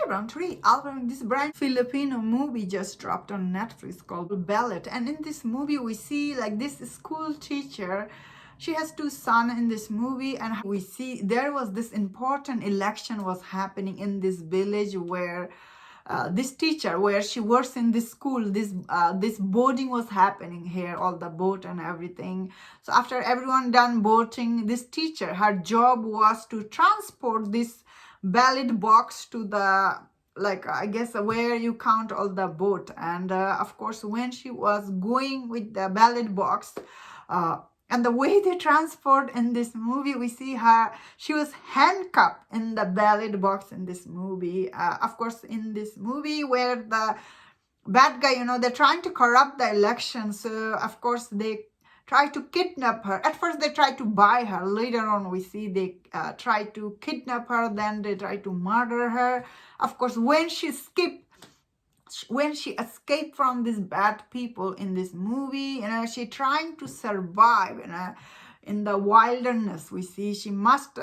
Round 3 album. This brand Filipino movie just dropped on Netflix called Ballot. And in this movie, we see like this school teacher. She has two sons in this movie, and we see there was this important election was happening in this village where this teacher, where she works in this school, this voting was happening here, all the vote and everything. So after everyone done voting, this teacher, her job was to transport this ballot box to the, like, I guess where you count all the vote. And of course, when she was going with the ballot box, and the way they transport in this movie, we see her, she was handcuffed in the ballot box in this movie. Of course, in this movie where the bad guy, they're trying to corrupt the election. So, of course, they try to kidnap her. At first, they try to buy her. Later on, we see they try to kidnap her. Then they try to murder her. Of course, when she escaped from these bad people in this movie, she trying to survive in the wilderness. We see she must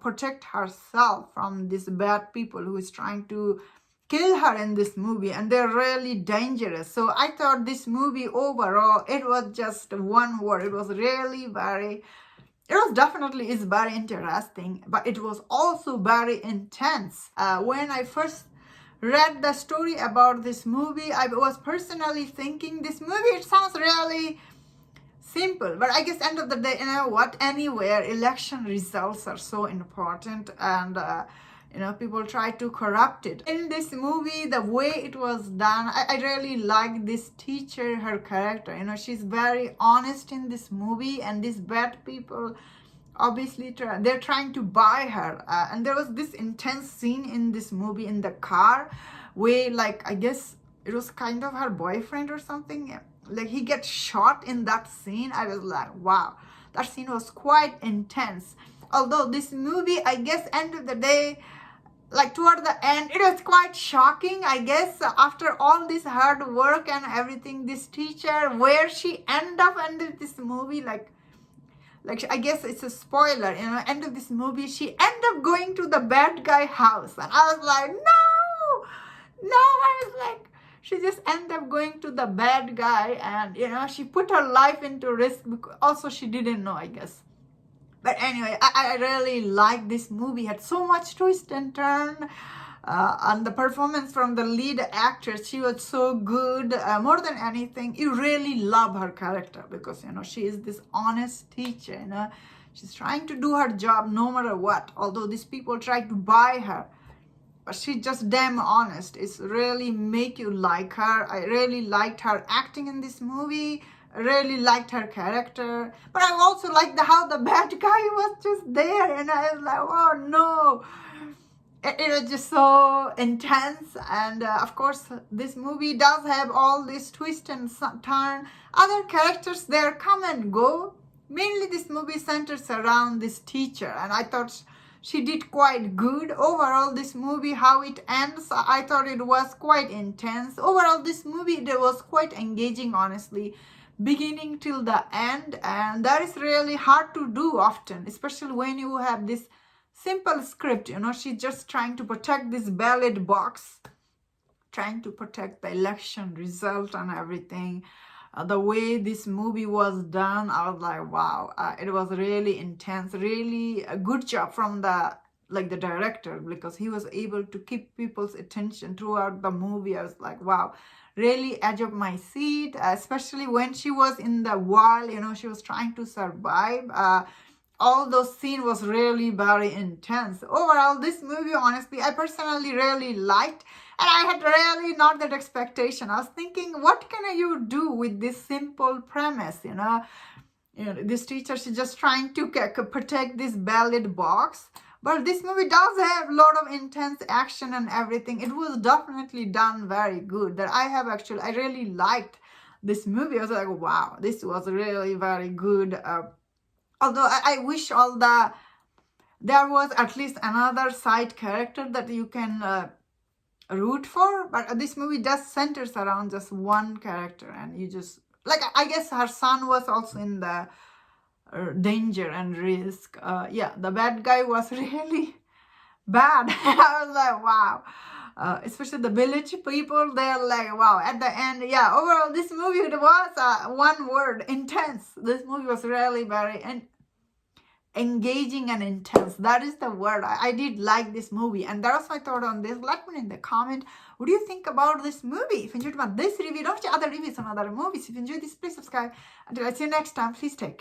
protect herself from these bad people who is trying to kill her in this movie, and they're really dangerous. So I thought this movie overall, it was just one word. It was definitely is very interesting, but it was also very intense. When I first read the story about this movie, I was personally thinking this movie, it sounds really simple, but I guess end of the day, anywhere election results are so important, and people try to corrupt it. In this movie, the way it was done, I really like this teacher, her character. She's very honest in this movie, and these bad people obviously they're trying to buy her, and there was this intense scene in this movie in the car where, like, I guess it was kind of her boyfriend or something, like he gets shot in that scene. I was like, wow, that scene was quite intense. Although this movie, I guess end of the day, like toward the end, it was quite shocking. I guess after all this hard work and everything, this teacher, where she ended this movie, like I guess it's a spoiler, end of this movie, she ended up going to the bad guy house. And I was like, no, I was like, she just ended up going to the bad guy, and, she put her life into risk. Also, she didn't know, I guess. But anyway, I really like this movie. It had so much twist and turn. And the performance from the lead actress, she was so good. More than anything, you really love her character because, she is this honest teacher, She's trying to do her job no matter what. Although these people try to buy her, but she's just damn honest. It's really make you like her. I really liked her acting in this movie. I really liked her character. But I also liked how the bad guy was just there. And I was like, oh no. It was just so intense. And of course, this movie does have all this twist and turn. Other characters there come and go. Mainly this movie centers around this teacher. And I thought she did quite good. Overall, this movie, how it ends, I thought it was quite intense. Overall, this movie, it was quite engaging, honestly, beginning till the end. And that is really hard to do often, especially when you have this simple script. She's just trying to protect this ballot box, trying to protect the election result and everything. The way this movie was done, I was like, wow, it was really intense. Really a good job from the director, because he was able to keep people's attention throughout the movie. I was like, wow, really edge of my seat, especially when she was in the wild, she was trying to survive. All those scenes was really very intense. Overall, this movie, honestly, I personally really liked. And I had really not that expectation. I was thinking, what can you do with this simple premise, This teacher, she's just trying to protect this ballot box. But this movie does have a lot of intense action and everything. It was definitely done very good. That I really liked this movie. I was like, wow, this was really very good. Although I wish there was at least another side character that you can root for, but this movie just centers around just one character, and you just, I guess her son was also in the danger and risk. The bad guy was really bad. I was like, wow. especially the village people, they're like, wow, at the end, yeah, overall, this movie, it was one word, intense. This movie was really very engaging and intense. That is the word. I did like this movie, and that was my thought on this. Let me know in the comment, what do you think about this movie? If you enjoyed this review, don't watch other reviews on other movies. If you enjoyed this, please subscribe. Until I see you next time, please take care.